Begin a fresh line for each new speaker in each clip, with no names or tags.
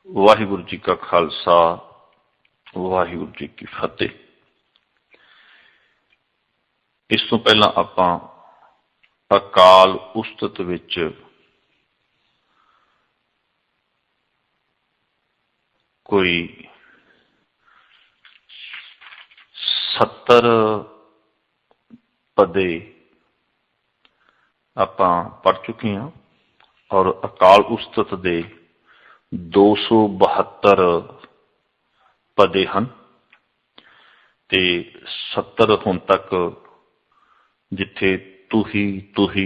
वाहिगुरु जी का खालसा वाहिगुरु जी की फतेह। इस तो पहला आपां अकाल उस्तत विच कोई 70 पदे आपां पढ़ चुके हैं और अकाल उस्तत दे 272 पदे हैं ते 70 हुण तक जिथे तुही तुही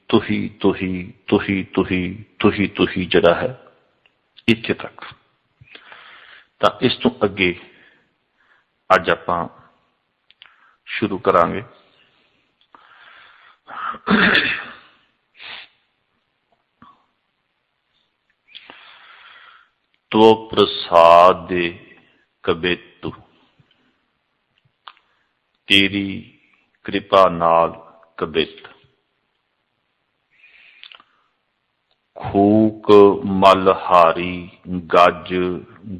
तुही तुही तुही तुही तुही तुही जड़ा है इत्थे तक। तो इस तो अगे अज आपां शुरू करांगे। तो प्रसाद कबेतु तेरी कृपा नाल कबित खूक मलहारी गज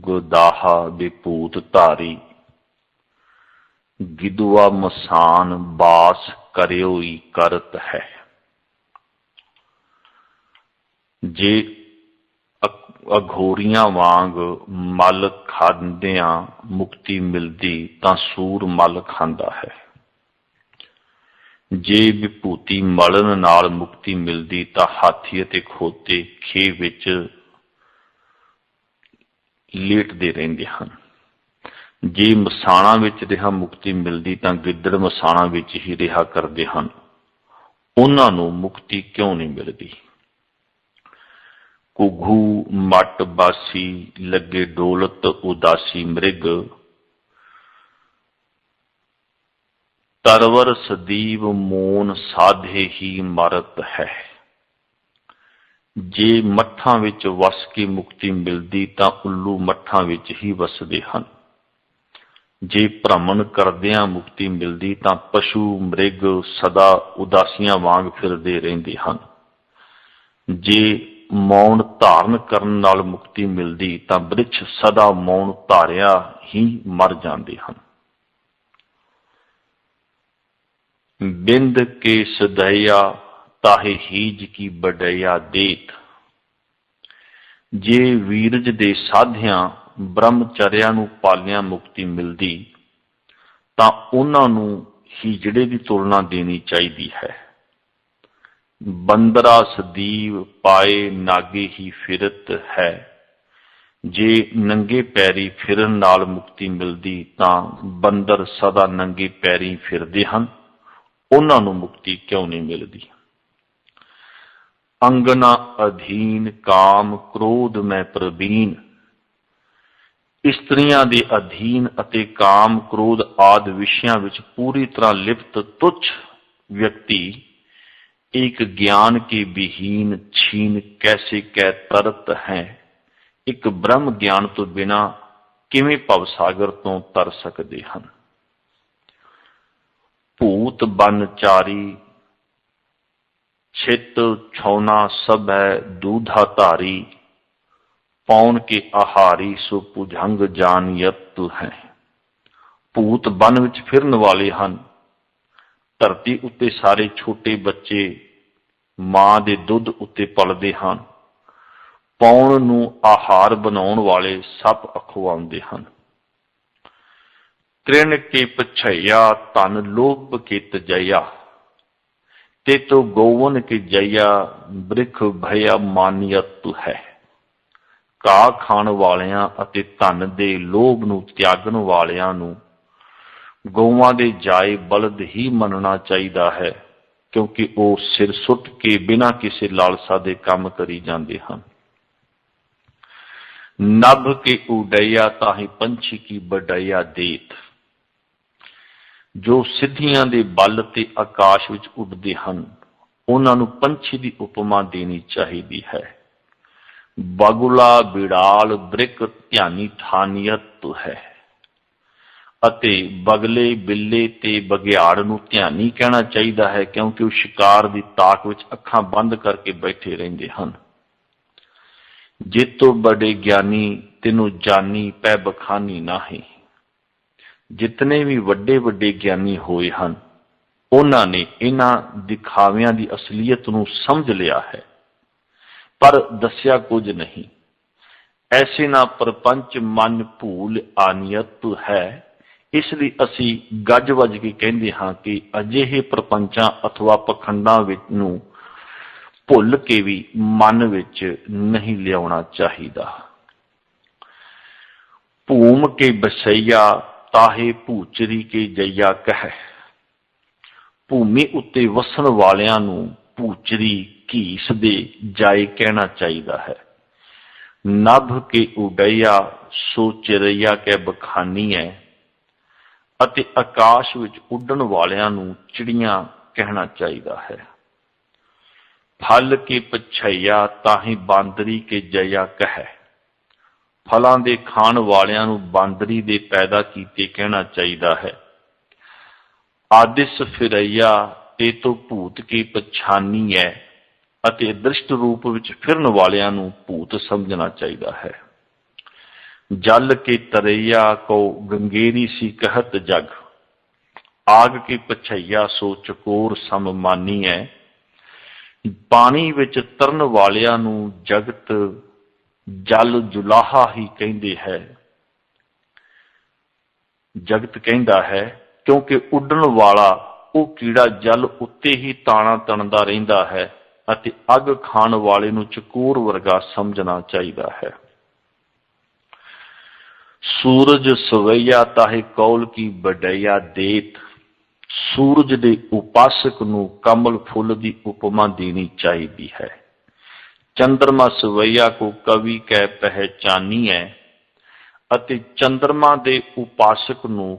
गुदाहा विभूत धारी गिदुआ मसान बास करियोई करत है। जे अघोरियां वांग मल खांदियां मुक्ति मिलदी तां सूर मल खांदा है। जे विभूति मलन नाल मुक्ति मिलदी तां हाथी अते खोते खे विच लेटदे रहिंदे हन। जे मसाणा विच रिहा मुक्ति मिलदी तां गिद्दड़ मसाणा विच ही रिहा करदे हन। उन्हां नूं मुक्ति क्यों नहीं मिलदी? घुघू मट बासी लगे डोलत उदासी मृग तरवर सदीव मोन साधे ही मरत है। जे मठां विच वस के मुक्ति मिलदी तां उल्लू मठां विच ही वसदे हन। जे भ्रमण करदियां मुक्ति मिलदी तां पशु मृग सदा उदासियां वांग फिरदे रहिंदे हन। जे मौन धारण करन नाल मुक्ति मिलदी तां वृक्ष सदा मौन धारिया ही मर जांदे हन। बिंद के सदैया ताहे हीज की बडैया देत। जे वीरज दे साधियां ब्रह्मचर्या नूं पालियां मुक्ति मिलदी तां उन्हां नूं हीजड़े की तुलना देनी चाहिदी है। बंदरा सदीव पाए नागे ही फिरत है। जे नंगे पैरी फिरन नाल मुक्ति मिलदी तां बंदर सदा नंगे पैरी फिरदे हन। उन्हां नूं मुक्ति क्यों नहीं मिलदी? अंगना अधीन काम क्रोध में प्रवीण। इस्त्रियां दे अधीन अते काम क्रोध आदि विषयां विच पूरी तरह लिप्त तुच्छ व्यक्ति एक ज्ञान के विहीन छीन कैसे कै तरत है। एक ब्रह्म ज्ञान तो बिना किवें भवसागर तो तर सकते हैं। भूत बनचारी छित छौना सब है दूधा धारी पौन के आहारी सो पुजंग जान यत्तु है। भूत बन विच फिरन वाले हन। धरती उत्ते सारे छोटे बच्चे मां दे दुध उत्ते पलदे हन। पौण नूं आहार बनाउण वाले सप अखवाउंदे हन। तृण के पछैया धन लोभ के तजैया ते तो गौवन के जैया बृख भया मानियत है। घाह खाण वालियां अते धन दे लोभ नूं त्यागण वालियां नूं गौवां दे जाए बलद ही मनना चाहिदा है, क्योंकि वो सिर सुट के बिना किसी लालसा दे काम करी जांदे हन। नभ के उडैया ताही पंछी की बडैया देत। जो सिद्धियां दे बल ते आकाश विच उड़दे हन उन्हां नूं पंछी दी उपमा देनी चाहिदी है। बगुला बिड़ाल बृक ध्यानी ठानियत है अते बगले बिल्ले ते बघियाड़ नूं ध्यानी कहना चाहिदा है, क्योंकि वो शिकार दी ताक विच अखां बंद करके बैठे रहिंदे हन। जितो बड़े ज्ञानी तेनों जानी पै बखानी नाहीं। जितने भी वड्डे वड्डे ज्ञानी होए हन, उन्हां ने इन्हां दिखावियां दी असलीयत नूं समझ लिया है, पर दस्या कुछ नहीं। ऐसे ना प्रपंच मन भूल आनियत है। इसलिए असी गज वज के कहते हाँ कि अजिहे प्रपंचां अथवा पखंडां विच नूं भुल के भी मन विच नहीं लियाउणा चाहिदा। भूम के बसैया ताहे भूचरी के जैया कह। भूमि उत्ते वसन वालियां नूं भूचरी घीस दे जाए कहना चाहिदा है। नभ के उडैया सो चिरैया कै बखानी है, अते आकाश विच उड़न वालियां नूं चिड़ियां कहना चाहिदा है। फल के पछैया ताही बांदरी के जया कह। फलां दे खाण वालियां नूं बांदरी दे पैदा कीते कहना चाहिदा है। आदिस फिरैया ते तो भूत की पछानी है, अते दृष्ट रूप विच फिरन वालियां नूं भूत समझना चाहिदा है। जल के तरैया को गंगेरी सी कहत जग। आग के पछैया सो चकोर सम मानी है। पानी विच तरन वालियां नूं जगत जल जुलाहा ही कहंदे है। जगत कहंदा है क्योंकि उड़न वाला वो कीड़ा जल उत्ते ही ताना तणदा रहिंदा है, अते अग खाण वाले नूं चकोर वर्गा समझना चाहिदा है। सूरज सवैया ताहे कौल की बडैया देत। सूरज दे उपासक नूं कमल फुल दी उपमा देनी चाहिदी है। चंद्रमा सवैया को कवि कह पहचानी है, अते चंद्रमा दे उपासक नूं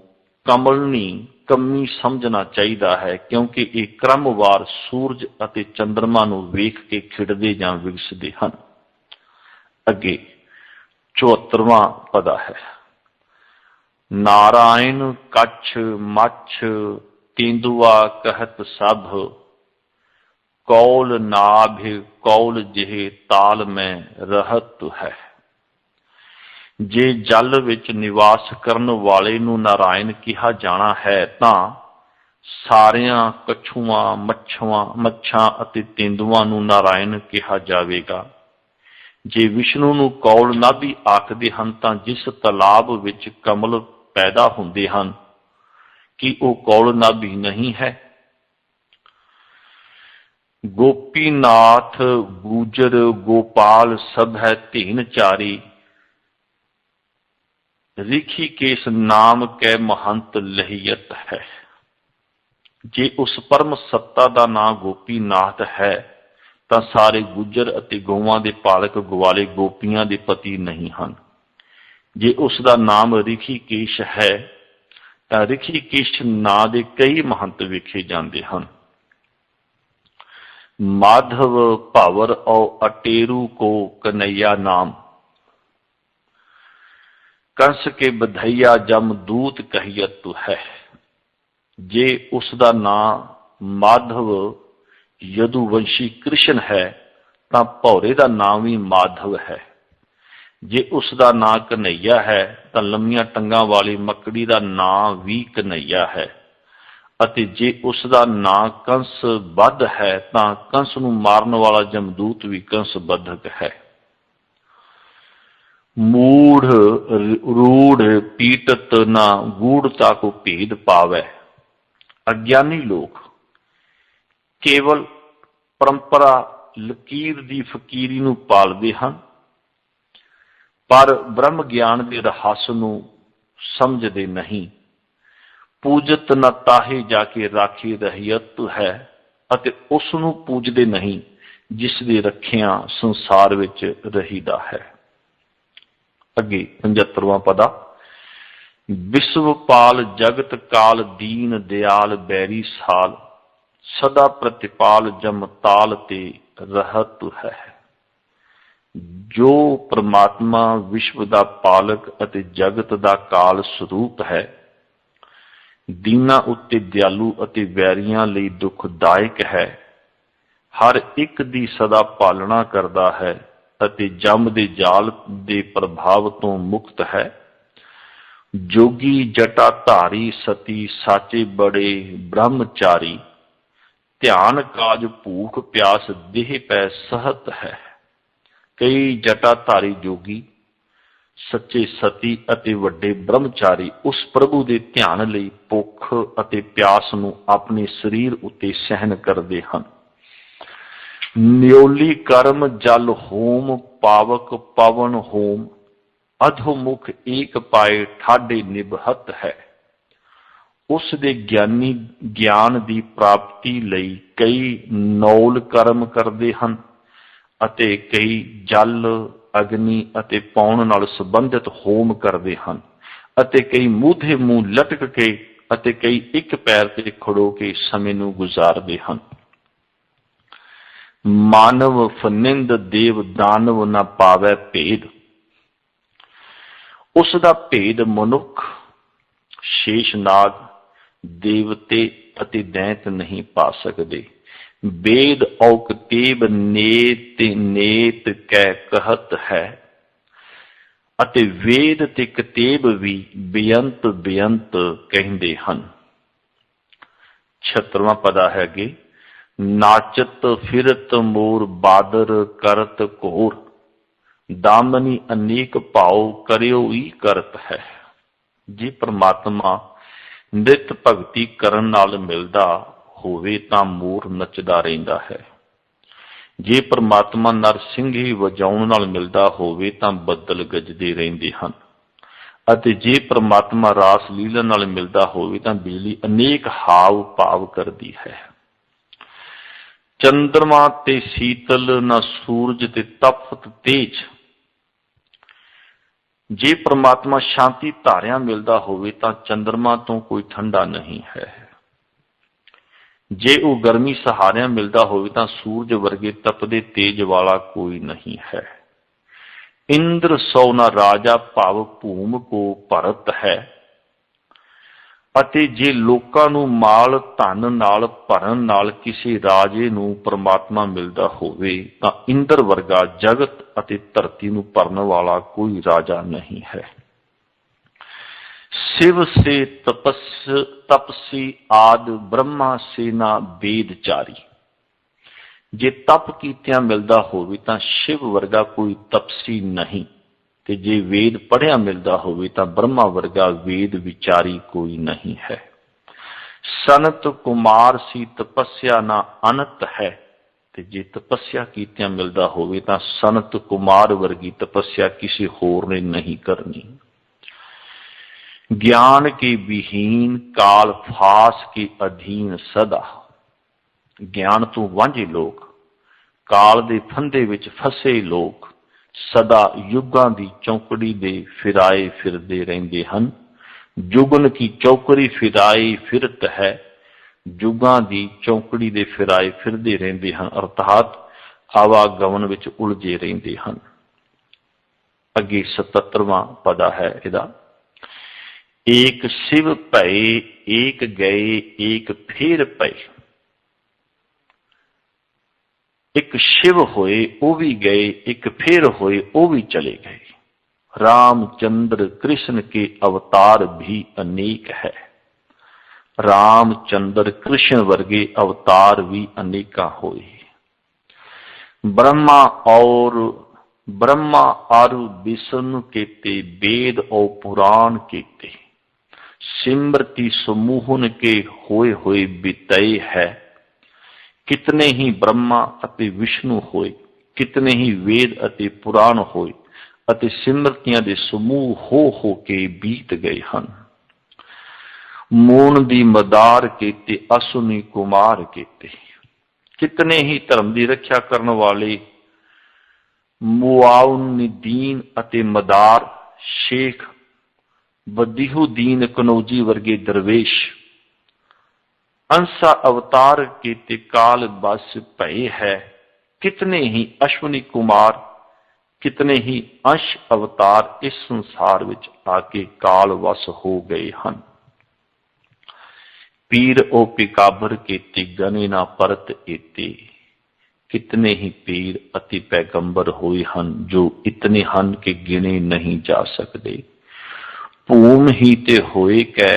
कमलनी कमी समझना चाहिदा है, क्योंकि ये क्रमवार सूरज अते चंद्रमा नूं वेख के खिड़दे जां विगसदे हन। अगे 74वां पदा है। नारायण कच्छ मच्छ तेंदुआ कहत सब। कौल नाभ कौल जिहे ताल में रहत है। जे जल विच निवास करन वाले नूं नारायण कहा जाना है, तां सारियां कछुआं मच्छां अते तेंदुआं नूं नारायण कहा जावेगा। जे विष्णु नूं कौल नाभि आखदे हन, तां जिस तलाब विच कमल पैदा हुंदे हन, कि वो कौल नाभि नहीं है। गोपीनाथ गुजर गोपाल सब है धीन चारी। ऋषिकेश नाम कै महंत लहियत है। जे उस परम सत्ता दा नाम गोपीनाथ है, तां सारे गुजर अते गौवां दे पालक ग्वाले गोपियां दे पति नहीं हन। जे उसका नाम ऋषिकेश है, तां ऋषिकेश नां दे कई महंत वेखे जांदे हन। माधव भंवर और अटेरू को कन्हैया नाम। कंस के बधैया जमदूत कहियत है। जे उसका नाम माधव यदुवंशी कृष्ण है, तां भौरे का नाम भी माधव है। जे उसका नाम कन्हैया है, तां लंबियां टंगां वाली मकड़ी का नाम भी कन्हैया है। अते जे उसका नाम कंस बध है, तां कंस नूं मारन वाला जमदूत भी कंस बधक है। मूढ़ रूढ़ पीटत ना गूढ़ता को भेद पावै। अज्ञानी लोग केवल परंपरा लकीर दी फकीरी नूं पालदे हन, पर ब्रह्म ज्ञान के रहस नूं समझदे नहीं। पूजत न ताहे जाके राखी रहियत है, अते उस नूं पूजदे नहीं जिस दे रखिया संसार विच रहीदा है। अगे 75वां पदा। विश्वपाल जगत काल दीन दयाल बैरी साल। सदा प्रतिपाल जमताल ते रहत है। जो परमात्मा विश्व दा पालक अते जगत दा काल स्वरूप है, दीना उत्ते दयालु अते वैरियां लई दुखदायक है, हर एक दी सदा पालना करदा है, ਅਤੇ ਜਮ ਦੇ ਜਾਲ ਦੇ ਪ੍ਰਭਾਵ ਤੋਂ ਮੁਕਤ ਹੈ। ਜੋਗੀ ਜਟਾਧਾਰੀ ਸਤੀ ਸਾਚੇ ਬੜੇ ਬ੍ਰਹਮਚਾਰੀ, ਧਿਆਨ ਕਾਜ ਭੂਖ ਪਿਆਸ ਦੇਹ ਪੈ ਸਹਤ ਹੈ। ਕਈ ਜਟਾਧਾਰੀ ਜੋਗੀ, ਸੱਚੇ ਸਤੀ ਅਤੇ ਵੱਡੇ ਬ੍ਰਹਮਚਾਰੀ ਉਸ ਪ੍ਰਭੂ ਦੇ ਧਿਆਨ ਲਈ ਭੁੱਖ ਅਤੇ ਪਿਆਸ ਨੂੰ ਆਪਣੇ ਸਰੀਰ ਉੱਤੇ ਸਹਿਨ ਕਰਦੇ ਹਨ। ਨਿਓਲੀ ਕਰਮ ਜਲ ਹੋਮ ਪਾਵਕ ਪਵਨ ਹੋਮ, ਅਧੋਮੁਖ ਏਕ ਪਾਏ ਠਾਡੇ ਨਿਭਹਤ ਹੈ। ਉਸ ਦੇ ਗਿਆਨੀ ਗਿਆਨ ਦੀ ਪ੍ਰਾਪਤੀ ਲਈ ਕਈ ਨੌਲ ਕਰਮ ਕਰਦੇ ਹਨ ਅਤੇ ਕਈ ਜਲ, ਅਗਨੀ ਅਤੇ ਪੌਣ ਨਾਲ ਸੰਬੰਧਿਤ ਹੋਮ ਕਰਦੇ ਹਨ ਅਤੇ ਕਈ ਮੂਧੇ ਮੂੰਹ ਲਟਕ ਕੇ ਅਤੇ ਕਈ ਇੱਕ ਪੈਰ ਤੇ ਖੜੋ ਕੇ ਸਮੇਂ ਨੂੰ ਗੁਜ਼ਾਰਦੇ ਹਨ। ਮਾਨਵ ਫਨਿੰਦ ਦੇਵ ਦਾਨਵ ਨਾ ਪਾਵੈ ਭੇਦ, ਉਸ ਦਾ ਭੇਦ ਮਨੁੱਖ, ਸ਼ੇਸ਼ਨਾਗ, ਦੇਵਤੇ ਅਤੇ ਦੈਂਤ ਨਹੀਂ ਪਾ ਸਕਦੇ। ਵੇਦ ਔਕਤੇਬ ਨੇਤ ਨੇਤ ਕੈ ਕਹਤ ਹੈ, ਅਤੇ ਵੇਦ ਤੇ ਕਤੇਬ ਵੀ ਬੇਅੰਤ ਬੇਅੰਤ ਕਹਿੰਦੇ ਹਨ। 76ਵਾਂ ਪਦਾ ਹੈ ਅੱਗੇ, ਨਾਚਤ ਫਿਰਤ ਮੋਰ ਬਾਦਰ ਕਰਤ ਘੋਰ, ਦਾਮਨੀ ਅਨੇਕ ਭਾਉ ਕਰਿਓ ਹੀ ਕਰਤ ਹੈ। ਜੇ ਪ੍ਰਮਾਤਮਾ ਨਿਤ ਭਗਤੀ ਕਰਨ ਨਾਲ ਮਿਲਦਾ ਹੋਵੇ ਤਾਂ ਮੋਰ ਨੱਚਦਾ ਰਹਿੰਦਾ ਹੈ। ਜੇ ਪ੍ਰਮਾਤਮਾ ਨਰਸਿੰਘੀ ਵਜਾਉਣ ਨਾਲ ਮਿਲਦਾ ਹੋਵੇ ਤਾਂ ਬੱਦਲ ਗੱਜਦੇ ਰਹਿੰਦੇ ਹਨ, ਅਤੇ ਜੇ ਪ੍ਰਮਾਤਮਾ ਰਾਸ ਲੀਲਾ ਨਾਲ ਮਿਲਦਾ ਹੋਵੇ ਤਾਂ ਬਿਜਲੀ ਅਨੇਕ ਹਾਵ ਭਾਵ ਕਰਦੀ ਹੈ। ਚੰਦਰਮਾ ਤੇ ਸੀਤਲ ਨਾ ਸੂਰਜ ਤੇ ਤਪਤ ਤੇਜ, ਜੇ ਪ੍ਰਮਾਤਮਾ ਸ਼ਾਂਤੀ ਧਾਰਿਆ ਮਿਲਦਾ ਹੋਵੇ ਤਾਂ ਚੰਦਰਮਾ ਤੋਂ ਕੋਈ ਠੰਡਾ ਨਹੀਂ ਹੈ। ਜੇ ਉਹ ਗਰਮੀ ਸਹਾਰਿਆ ਮਿਲਦਾ ਹੋਵੇ ਤਾਂ ਸੂਰਜ ਵਰਗੇ ਤਪਦੇ ਤੇਜ ਵਾਲਾ ਕੋਈ ਨਹੀਂ ਹੈ। ਇੰਦਰ ਸੋ ਨਾ ਰਾਜਾ ਭਾਵ ਭੂਮ ਕੋ ਭਰਤ ਹੈ, ਅਤੇ ਜੇ ਲੋਕਾਂ ਨੂੰ ਮਾਲ ਧਨ ਨਾਲ ਭਰਨ ਨਾਲ ਕਿਸੇ ਰਾਜੇ ਨੂੰ ਪ੍ਰਮਾਤਮਾ ਮਿਲਦਾ ਹੋਵੇ ਤਾਂ ਇੰਦਰ ਵਰਗਾ ਜਗਤ ਅਤੇ ਧਰਤੀ ਨੂੰ ਭਰਨ ਵਾਲਾ ਕੋਈ ਰਾਜਾ ਨਹੀਂ ਹੈ। शिव से तपसी आद ब्रह्मा से ना वेद चारी, जे तप कीतिया मिलता होवे तां शिव वर्गा कोई तपसी नहीं, ते जे वेद पढ़िया मिलता होवे तां ब्रह्मा वर्गा वेद विचारी कोई नहीं है। सनत कुमार सी तपस्या ना अनत है, ते जे तपस्या कीतिया मिलता होवे तां सनत कुमार वर्गी तपस्या किसी होर ने नहीं करनी। ज्ञान के विहीन काल फास के अधीन सदा, ज्ञान तो वांझे लोग, काल दे फंदे विच फसे लोग सदा युगां दी चौकड़ी दे फिराए फिरदे रहिंदे हन। जुगन की चौकड़ी फिराए फिरत है, जुगां दी चौकड़ी दे फिराए फिरदे रहिंदे हन, अर्थात आवागमन विच उलझे रहिंदे हन। अगे 77वां पदा है इहदा, एक शिव भये एक गए एक फेर पए। एक शिव होए वो भी गए, एक फेर होए वो भी चले गए। रामचंद्र कृष्ण के अवतार भी अनेक है, रामचंद्र कृष्ण वर्गे अवतार भी अनेका होए। ब्रह्मा और विष्णु केते, वेद और पुराण केते, सिमृति समूहन के होए होए बितए है। कितने ही ब्रह्मा अते विष्णु होए, कितने ही वेद अते पुराण होए, अते सिमृतियां दे समूह हो के बीत गए हन। मून दी मदार केते असुनी कुमार केते, कितने ही धर्म की रक्षा करने वाले मुआउनिदीन अते मदार शेख बदीहुद्दीन कनौजी वर्गे दरवेश, अंसा अवतार केते काल बस भय है। कितने ही अश्वनी कुमार, कितने ही अंश अवतार इस संसार विच आके काल वस हो गए हन। पीर ओ पिकाबर केते गने ना परत एते, कितने ही पीर अति पैगंबर हुए हन, जो इतने हन कि गिने नहीं जा सकते। भूम ही ते होए कै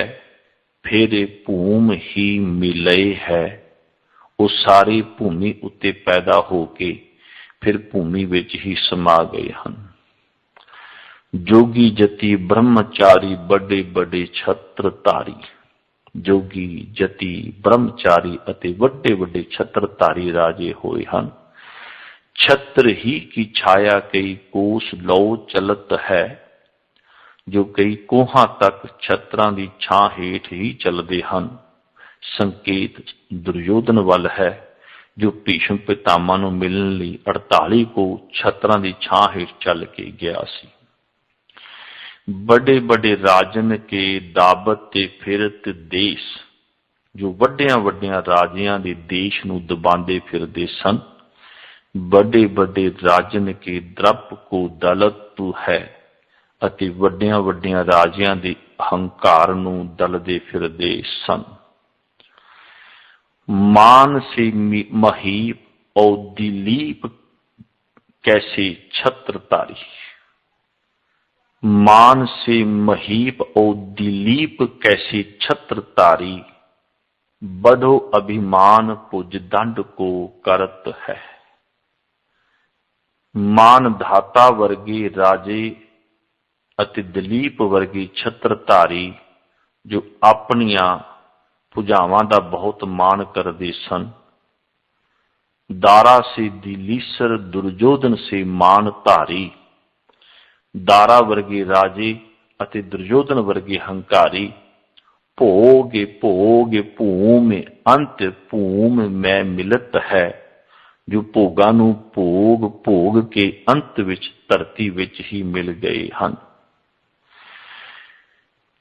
फिर भूम ही मिले है। वो सारी भूमि उत्ते पैदा हो के फिर भूमि विच ही समा गए हन। जोगी जति ब्रह्मचारी बड़े बड़े छत्रधारी। जोगी जति ब्रह्मचारी अते वड्डे वड्डे छत्रधारी राजे होए हन। छत्र ही की छाया कई कोस लौ चलत है। जो कई कोहां तक छत्रां दी छां हेठ ही चलदे हन। संकेत दुर्योधन वल है, जो भीष्म पितामह नूं मिलण लई 48 को छत्रां दी छां हेठ चल के गया सी। बड़े बड़े राजन के दाबत ते फिरत देश। जो वड्डियां वड्डियां राजियां दे देश नूं दबांदे फिरदे सन। बड़े बड़े राजन के द्रप को दलत तू है। अति वड्डियां वड्डियां राजियां दे अहंकार नूं दलदे फिरदे सन। मान से महीप और दिलीप कैसे छत्रधारी। मान से महीप और दिलीप कैसे छत्रधारी। बधो अभिमान पुज दंड को करत है। मान धाता वर्गे राजे अति दिलीप वर्गे छत्रधारी, जो अपनियां भुजावां दा बहुत मान करदे सन। दारा से दिलीसर दुर्योधन से मान धारी। दारा वर्गे राजे अति दुर्योधन वर्गे हंकारी। भोग भोग भूम अंत भूम में मिलत है। जो भोगां नूं भोग भोग के अंत विच धरती विच ही मिल गए हन।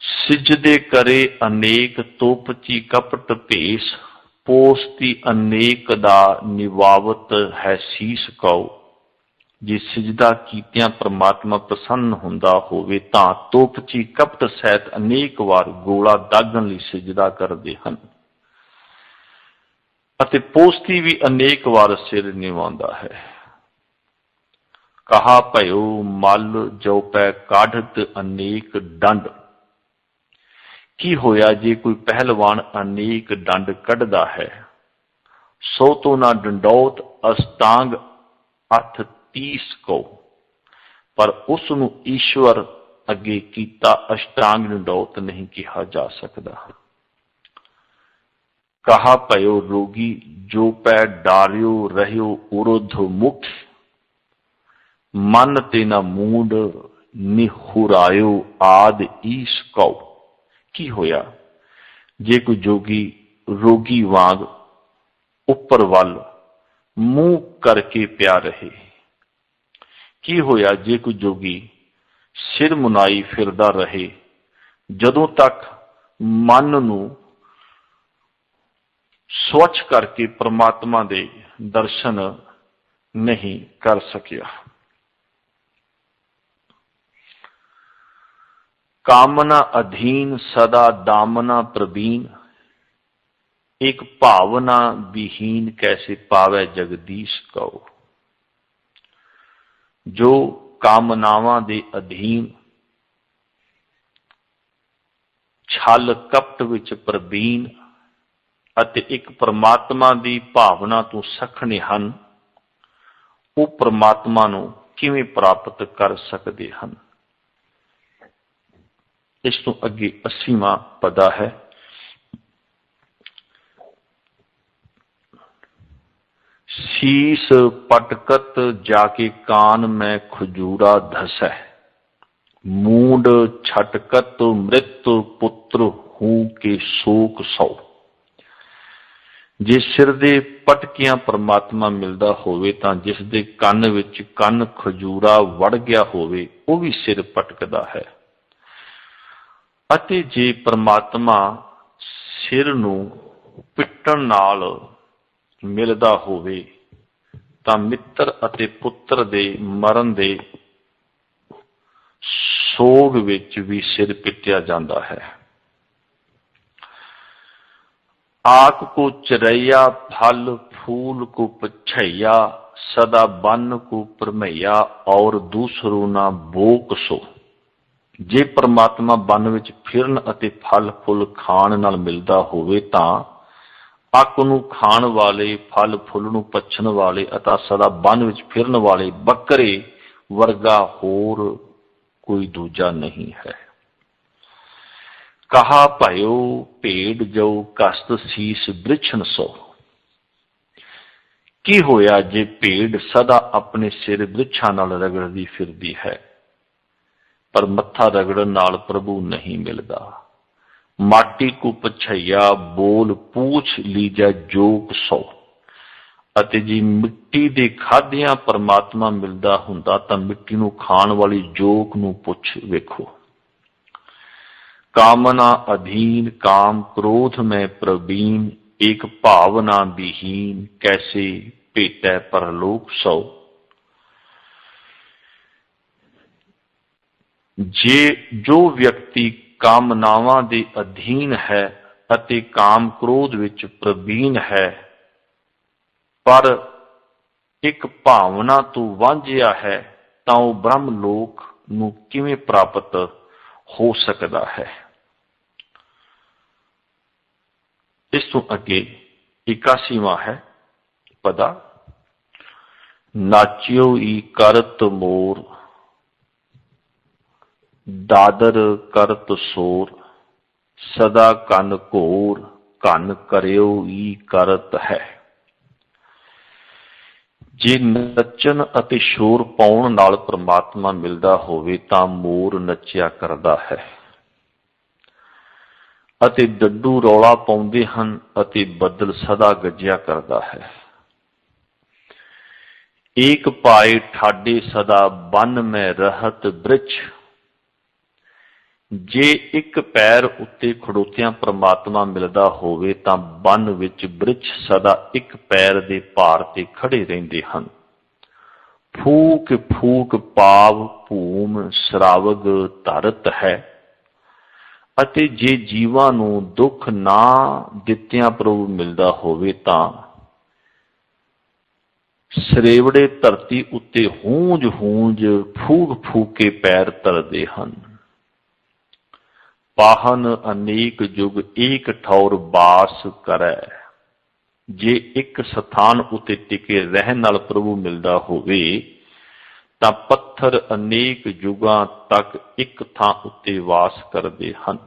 सिजदे करे अनेक तोपची कपट भेस। पोसती अनेक दा निवावत है शीस कौ। जे सिजदा कीतियां परमात्मा प्रसन्न हुंदा होवे तां तोपची कपट सहित अनेक वार गोला दागण लई सिजदा करदे हन। अते पोसती भी अनेक वार सिर निवांदा है। कहा भयो मल जो पै काढ़त अनेक डंड। की होया जे कोई पहलवान अनेक डंड कढ़दा है। सो तो ना डंडौत अष्टांग अथ 30 को। पर उसनूं ईश्वर अगे कीता अष्टांग डंडौत नहीं कहा जा सकता। कहा भयो रोगी जो पै डारियो रहियो उरुध मुख। मन ते ना मूड निहुरायो आद ईश कौ। की होया जे कोई जोगी रोगी वांग उपर वल मुंह करके प्या रहे। की होया जे कोई जोगी सिर मुनाई फिरदा रहे। जदों तक मन नूं स्वच्छ करके परमात्मा दे दर्शन नहीं कर सकिया। कामना अधीन सदा दामना प्रवीण। एक भावना विहीन कैसे पावे जगदीश कौ। जो कामनावां दे अधीन छल कपट विच प्रवीण अते एक परमात्मा दी भावना तो सखणे हन, वो परमात्मा नूं किवें प्राप्त कर सकदे हन। इस तो अगे 80वां पदा है। शीस पटकत जाके कान में खजूरा धसै। मूड छटकत मृत्यु पुत्र हूं के शोक सौ। जे सिर दे पटकियां परमात्मा मिलदा होवे तां जिस दे कन विच कन खजूरा वड़ गया होवे वो भी सिर पटकदा है। अते जे परमात्मा सिर नूं पिट्टण नाल मिलदा होवे तां मित्र अते पुत्र दे मरण दे सोग विच भी सिर पिटिया जांदा है। आक को चरैया फल फूल को पछैया, सदा बन को परमैया, और दूसरों ना बोक सो। जे परमात्मा बन विच फिरन अते फल फुल खाण नाल मिलदा होवे तां अक नूं खाण वाले, फल फुल नूं पछण वाले अता सदा बन विच फिरन वाले बकरे वर्गा होर कोई दूजा नहीं है। कहा भयो भेड़ जो कस्त सीस बृछन सो। की होया जे भेड़ सदा अपने सिर बृछां नाल रगड़दी फिरदी है, पर मत्था रगड़न नाल प्रभु नहीं मिलदा। माटी को पछैया, बोल पूछ लीजा जोक सो। अते जी मिट्टी दे खादियां परमात्मा मिलदा हुंदा तां मिट्टी नूं खाण वाली जोक नूं पुछ वेखो। कामना अधीन, काम क्रोध में प्रवीण, एक भावना विहीन, कैसे भेटै परलोक सौ। जे जो व्यक्ति कामनावां दे अधीन है अते काम क्रोध विच प्रवीण है, पर एक भावना तो वांझिया है, तां वो ब्रह्म लोक नूं किवें प्राप्त हो सकता है। इस तो अगे 81वां है पदा। नाचियो ई करत मोर, दादर करत सोर, सदा कन घोर, कन करियो ई करत है। जे नचन अते शोर पाउण नाल परमात्मा मिलदा होवे तां मोर नचिया करदा है अते डड्डू रौला पाउंदे हन अते बदल सदा गजिया करदा है। एक पाए ठाडे सदा बन में रहत बृछ। जे एक पैर उत्ते खड़ोतियां परमात्मा मिलदा होवे तां बन विच बृछ सदा एक पैर दे भार ते खड़े रहिंदे हन। फूक फूक पाव भूम श्रावग धरत है। अते जे जीवां नूं दुख ना दित्तियां प्रभु मिलदा होवे तां सरेवड़े धरती उत्ते हूंज हूंज फूक फूक के पैर धरदे हन। पाहन अनेक जुग एक ठौर बास करै। जे एक स्थान उत्ते टिके रहन नाल प्रभु मिलदा होवे तां पत्थर अनेक जुगां तक एक थां उत्ते वास करदे हन।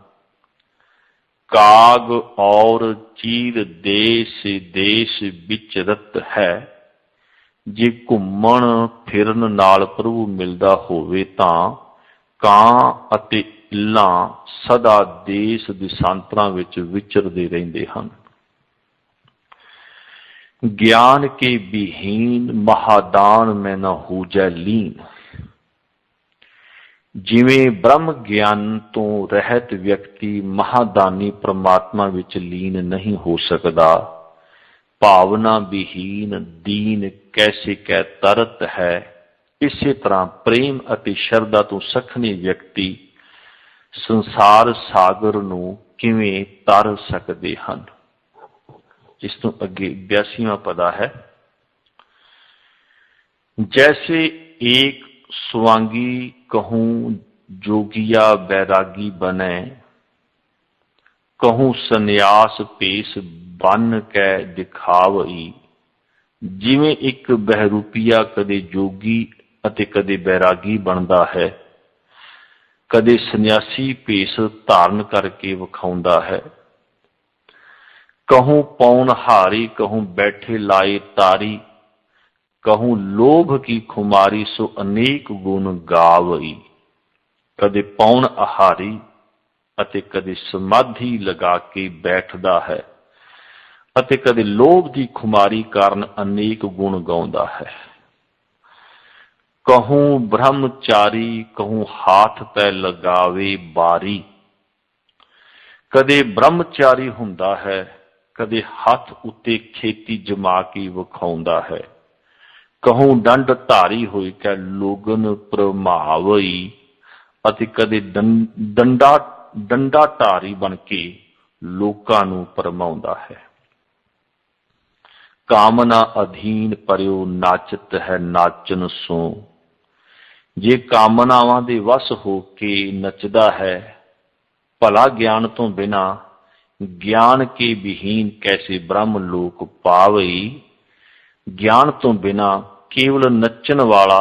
काग और चीर देश देश विचरत है। जे घुम्मण फिरन नाल प्रभु मिलदा होवे तां कां अते इल्लां सदा देश दिशांतरां विच विचरदे रहिंदे हन। ज्ञान के विहीन महादान में न होजै लीन। जिवें ब्रह्म ज्ञान तो रहत व्यक्ति महादानी परमात्मा विच लीन नहीं हो सकदा, भावना विहीन दीन कैसे कै तरत है। इसे तरह प्रेम अति शरदा तो सखने व्यक्ति संसार सागर नूं किवें तर सकदे हन। इस तो अगे 82वां पदा है। जैसे एक स्वांगी कहूं जोगिया बैरागी बने, कहूं सन्यास पेश बन कै दिखावई। जिवें एक बहरूपिया कदे जोगी अते कदे बैरागी बनदा है, कदे सन्यासी भेष धारण करके विखाउंदा है। कहूं पौन हारी, कहूं बैठे लाए तारी, कहूं लोभ की खुमारी सो अनेक गुण गावई। कदे पौन आहारी अते कदे समाधि लगा के बैठदा है अते कदे लोभ की खुमारी कारण अनेक गुण गाउंदा है। कहूं ब्रह्मचारी, कहूं हाथ पै लगावे बारी। कदे ब्रह्मचारी हुंदा है, कदे हाथ उत्ते खेती जमा के विखाउंदा है। कहूं दंड धारी होई कै लोगन प्रमावई अते कदे डंडा धारी बन के लोकां नूं परमाउंदा है। कामना अधीन परियो नाचत है नाचन सो। जे कामनावां दे वस हो के नचदा है, भला ज्ञान तो बिना ज्ञान के विहीन कैसे ब्रह्म लोक पावई। ज्ञान तो बिना केवल नचन वाला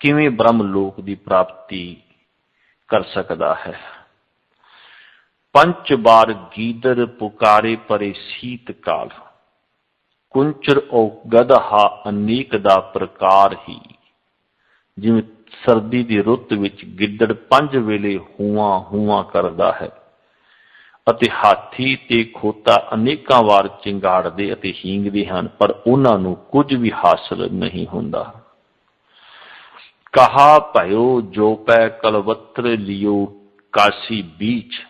किवें ब्रह्म लोक की प्राप्ति कर सकता है। पंच बार गीदर पुकारे परे शीत काल, कुंचर ओ गदहा अनेक दा प्रकार ही। जिवें सर्दी की रुत विच गिद्दड़ पंज वेले हुआ हुआ करदा है ਅਤੇ ਹਾਥੀ ਤੇ ਖੋਤਾ ਅਨੇਕਾਂ ਵਾਰ ਚਿੰਗਾੜਦੇ ਅਤੇ ਹੀਂਗਦੇ ਹਨ, ਪਰ ਉਹਨਾਂ ਨੂੰ ਕੁਝ ਵੀ ਹਾਸਲ ਨਹੀਂ ਹੁੰਦਾ। ਕਹਾ ਭਇਓ ਜੋ ਪੈ ਕਲਵੱਤਰ ਲਿਓ ਕਾਸ਼ੀ ਬੀਚ।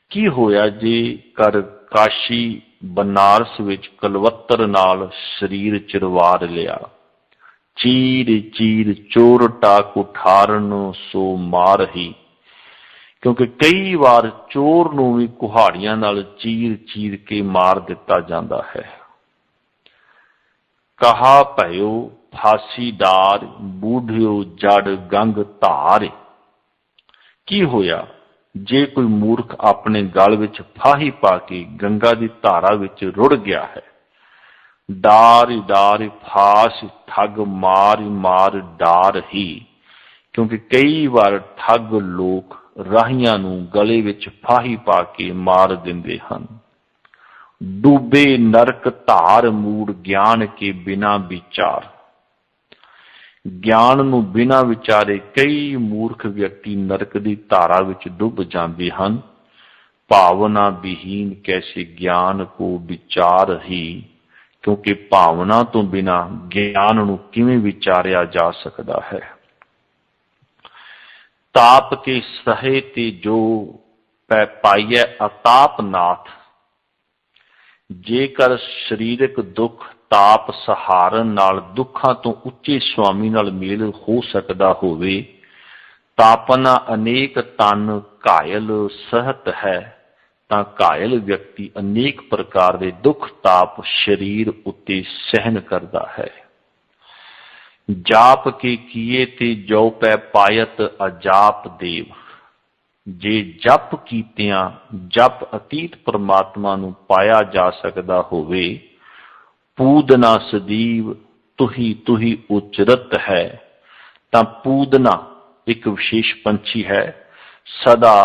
ਕੀ ਹੋਇਆ ਜੇ ਕਰ ਕਾਸ਼ੀ ਬਨਾਰਸ ਵਿੱਚ ਕਲਵੱਤਰ ਨਾਲ ਸਰੀਰ ਚਿਰਵਾਰ ਲਿਆ। ਚੀਰ ਚੀਰ ਚੋਰ ਟਾਕ ਉਠਾਰਨ ਸੋ ਮਾਰਹੀ। क्योंकि कई बार चोर नूं भी कुहाड़ियां नाल चीर चीर के मार दिता जाता है। कहा भयो फांसीदार बूढ़ियो जड़ गंग धार। की होया जे कोई मूर्ख अपने गल विच फाही पा के गंगा की धारा विच रुड़ गया है। डार डार फास ठग मार मार डार ही। क्योंकि कई बार ठग लोग राहियां नूं गले विच फाही पा के मार दिंदे हन। डूबे नरक धार मूड ज्ञान के बिना विचार। ज्ञान नूं बिना विचारे कई मूर्ख व्यक्ति नरक की धारा विच डुब जाते हैं। भावना विहीन कैसे ज्ञान को विचार ही। क्योंकि भावना तो बिना ज्ञान नूं किवें विचारिया जा सकता है। ताप के सहे ते जो पै पाइए अताप नाथ। जेकर शरीरक दुख ताप सहारन नाल दुखां तो उच्चे स्वामी नाल मेल हो सकता होवे, तापना अनेक तन घायल सहत है, तां घायल व्यक्ति अनेक प्रकार के दुख ताप शरीर उत्ते सहन करता है। जाप के किए ते जो पै पायत अजाप देव। जे जप कीतियां जप अतीत परमात्मा नूं पाया जा सकता होवे। पूदना सदीव तुही उचरत है। तां पूदना एक विशेष पंछी है, सदा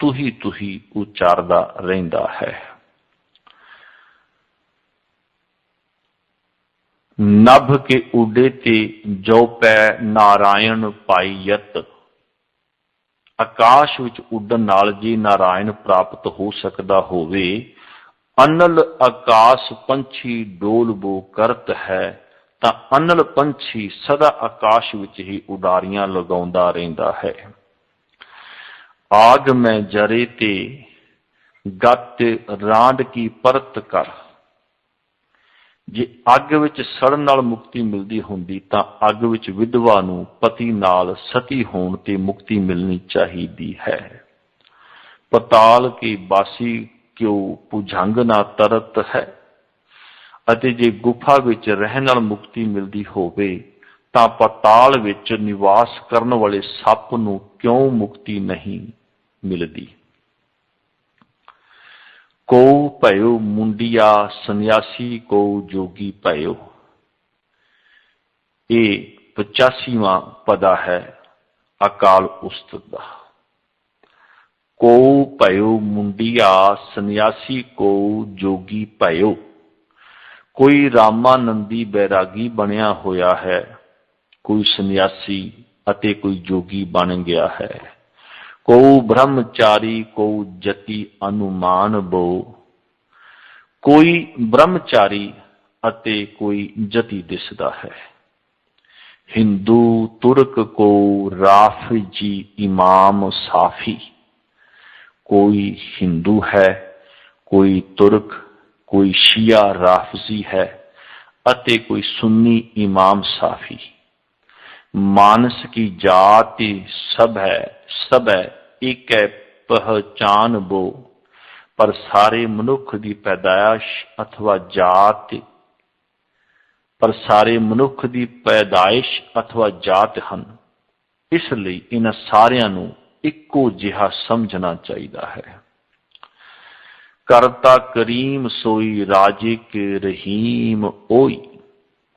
तुही उचारदा रहिंदा है। नभ के उडे ते जो पै नारायण पाईयत। आकाश विच उडन नाल जे नारायण प्राप्त हो सकता होवे। अनल आकाश पंछी डोल बो करत है, तां अनल पंछी सदा आकाश विच ही उडारियां लगाउंदा रहिंदा है। आग में जरे ते गत रांड की परत कर। जे अग विच सड़न नाल मुक्ति मिलती होंदी तां अग विच विधवा नूं पति नाल सती होण ते मुक्ति मिलनी चाहिदी है। पताल के बासी क्यों भुजंग ना तरत है। अते जे गुफा विच रहण नाल मुक्ति मिलती होवे तां पताल विच निवास करन वाले सप नूं क्यों मुक्ति नहीं मिलती। को भयो मुंडिया सन्यासी को जोगी भयो। ये 85वां पदा है अकाल उस्तत दा। को भयो मुंडिया सन्यासी को जोगी भयो। कोई रामानंदी बैरागी बनया होया है, कोई सन्यासी अते कोई जोगी बन गया है। को ब्रह्मचारी को जति अनुमान बो। कोई ब्रह्मचारी अते कोई जति दिसदा है। हिंदू तुर्क को राफजी इमाम साफी। कोई हिंदू है, कोई तुर्क, कोई शिया राफजी है अते कोई सुन्नी इमाम साफी। मानस की जाति सब है एक है पहचान बो। पर सारे मनुख की पैदाइश अथवा जात पर सारे मनुख की पैदाइश अथवा जात हन। इसलिए इन्हां सारियां नूं इक्को जिहा समझना चाहिए है। करता करीम सोई राजे के रहीम ओई।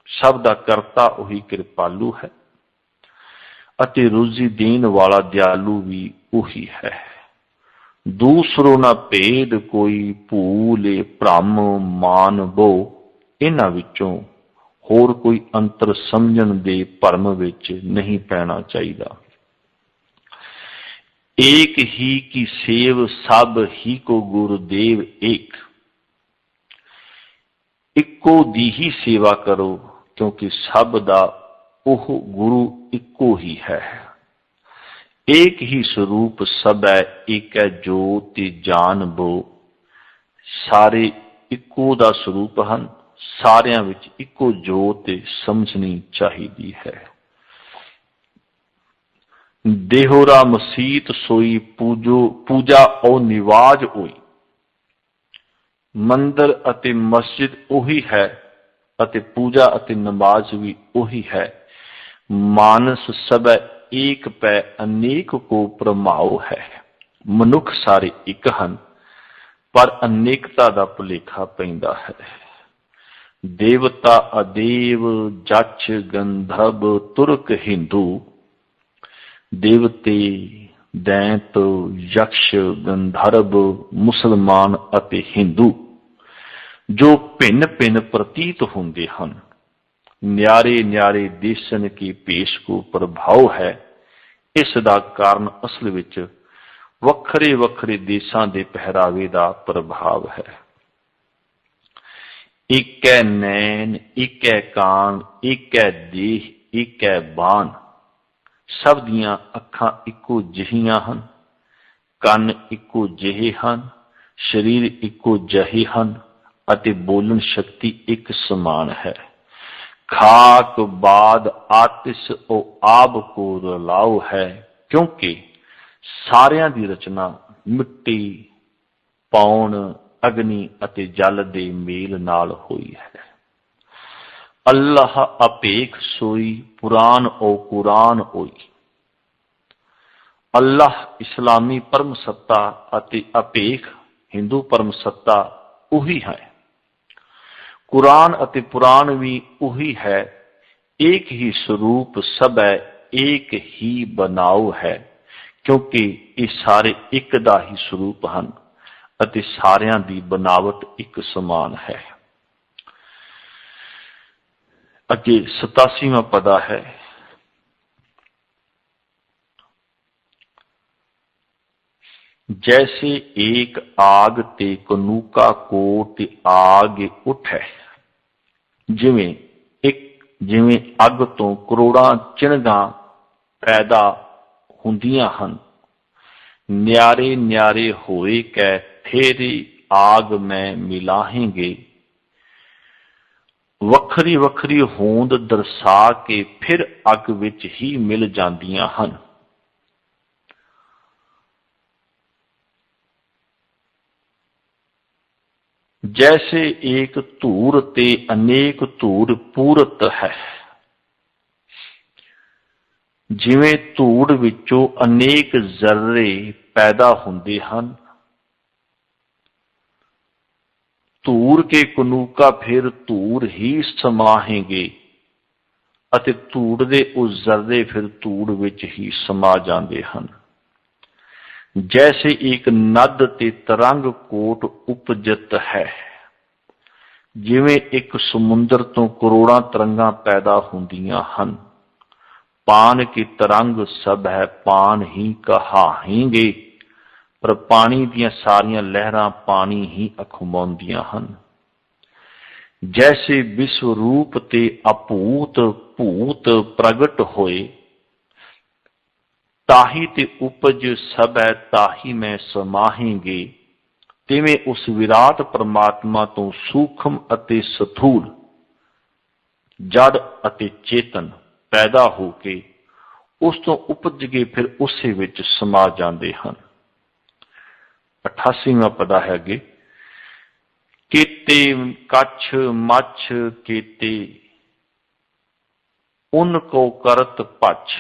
सब दा करता उही कृपालु है अते रोजी देन वाला दयालु भी उही है। दूसरो ना भेद कोई भूले भ्रम मान बो। इन्हां विचों होर कोई अंतर समझण दे भरम विच नहीं पैना चाहिए। एक ही की सेव सब ही को गुरुदेव एक। इक्को दी ही सेवा करो क्योंकि सब दा ओह गुरु इक्को ही है। एक ही स्वरूप सब है एक है जोति जान बो। सारे इक्को दा स्वरूप हन। सारियां विच इक्को जोत समझनी चाहिदी है। देहोरा मसीत सोई पूजा और निवाज होई। मंदिर अते मस्जिद उही है अते पूजा अते नमाज भी उही है। मानस सब एक पै अनेक को प्रमाओ है। मनुख सारे एक हन पर अनेकता का भुलेखा पैंदा है। देवता अदेव जच गंधर्व तुर्क हिंदू। देवते दैंत यक्ष गंधर्व मुसलमान अते हिंदू जो भिन्न भिन्न प्रतीत होंदे हन। न्यारे न्यारे देशन के पेश को प्रभाव है। इसका कारण असल विच वखरे वखरे देशां दे पहरावे का प्रभाव है। एक है नैन एक है कान एक है देह एक है बान। सब दियां अखां इक्को जिहियां हन। कन इक्को जिहे हन। शरीर इक्को जहे हन अते बोलन शक्ति एक समान है। खाक बाद आतिश ओ आब को रलाओ है क्योंकि सारियां दी रचना मिट्टी पौन अग्नि अते जल दे मेल नाल होई है। अल्लाह अपेख सोई पुराण ओ कुरान होई। अल्लाह इस्लामी परम सत्ता अते अपेख हिंदू परम सत्ता उही है। कुरान अते पुराण भी उही है। एक ही स्वरूप सब है एक ही बनाओ है क्योंकि ये सारे एक दा ही स्वरूप हन अते सारियां दी बनावट एक समान है। अगे 87वां पदा है। जैसे एक आग ते कनूका कोट आग उठे। जिवें अग तो करोड़ां चिणगां पैदा हुंदियां हन। न्यारे न्यारे होए कै फेरी आग में मिलाहेंगे। वखरी वखरी होंद दर्शा के फिर अग विच ही मिल जांदियां हन। जैसे एक धूर ते अनेक धूर पूरत है। जिवें धूड़ विचों अनेक जर्रे पैदा हुंदे हन। धूर के कनूका फिर धूर ही समाहेंगे अते धूड़ दे उस जर्रे फिर धूड़ विच ही समा जांदे हन। जैसे एक नद ते तरंग कोट उपजत है। जिवें एक समुंदर तो करोड़ां तरंगां पैदा हुंदियां हन। पान की तरंग सब है पान ही कहाहेंगे पर पानी दियां सारियां लहरां पानी ही अखुमाउंदियां हन। जैसे विश्वरूप ते अभूत भूत प्रगट होए। ताही ते उपज सब है ताही में समाहेंगे। तिवें उस विराट परमात्मा तो सूक्ष्म अते स्थूल जड़ अते चेतन पैदा होके उस तो उपज के फिर उसे विच समा जाते हैं। 88वां पदा है अगे। केते कच्छ मच्छ केते उन को करत पछ,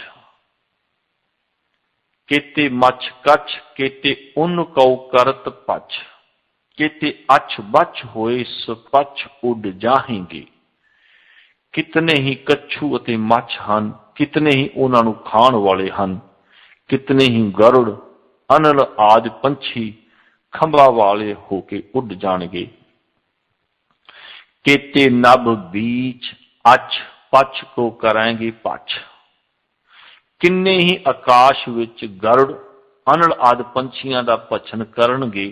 केते मछ कछ, केते उन को करत पछ, केते अछ बछ होए सपछ उड़ जाहेंगे। कितने ही कच्छू अते मछ हन, कितने ही उन्हां नूं खाण वाले हन, कितने ही गरुड़ अनल आदि पंछी खंभा वाले होके उड़ जाणगे। केते नभ बीच अछ पछ को कराएंगे पछ, किन्ने ही आकाश विच गरुड़ अनल आदि पंछियां दा भछन करनगे।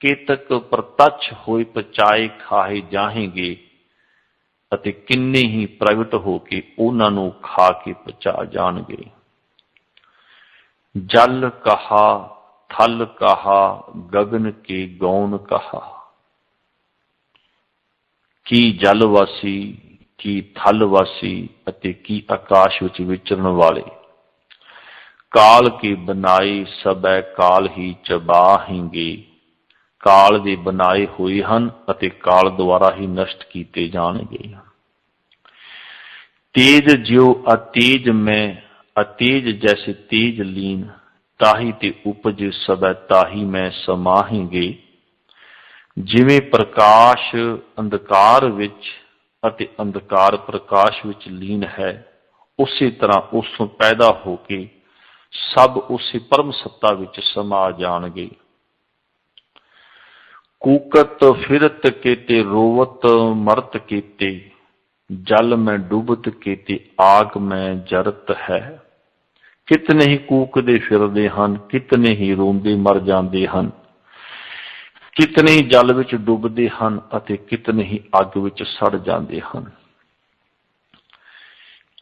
केतक प्रतछ होए पचाए खाए जाहेंगे, ਅਤੇ किन्ने ही प्रगट होके उन्हां नूं खा के पचा जाणगे। जल कहा थल कहा गगन के गौन कहा, की जलवासी की थलवासी ਅਤੇ की आकाश विच विचरण वाले। काल के बनाए सबै काल ही चबाहेंगे, काल ਦੇ बनाए ਹੋਏ ਹਨ ਅਤੇ काल द्वारा ही नष्ट ਕੀਤੇ ਜਾਣਗੇ। तेज ज्यो अतेज में अतेज जैसे तेज लीन, ताही ते उपज सबै ताही में समाहेंगे। जिवें प्रकाश अंधकार विच ਅਤੇ अंधकार प्रकाश विच लीन है, उसी तरह उसों पैदा होके सब उसी परम सत्ता विच समा जाणगे। कूकत फिरत केते रोवत मरत केते, जल में डूबत केते आग में जरत है। कितने ही कूकदे फिरदे हन, कितने ही रोंदे मर जांदे हन, कितने ही जल विच डुबदे हन अते कितने ही अग विच सड़ जांदे हन।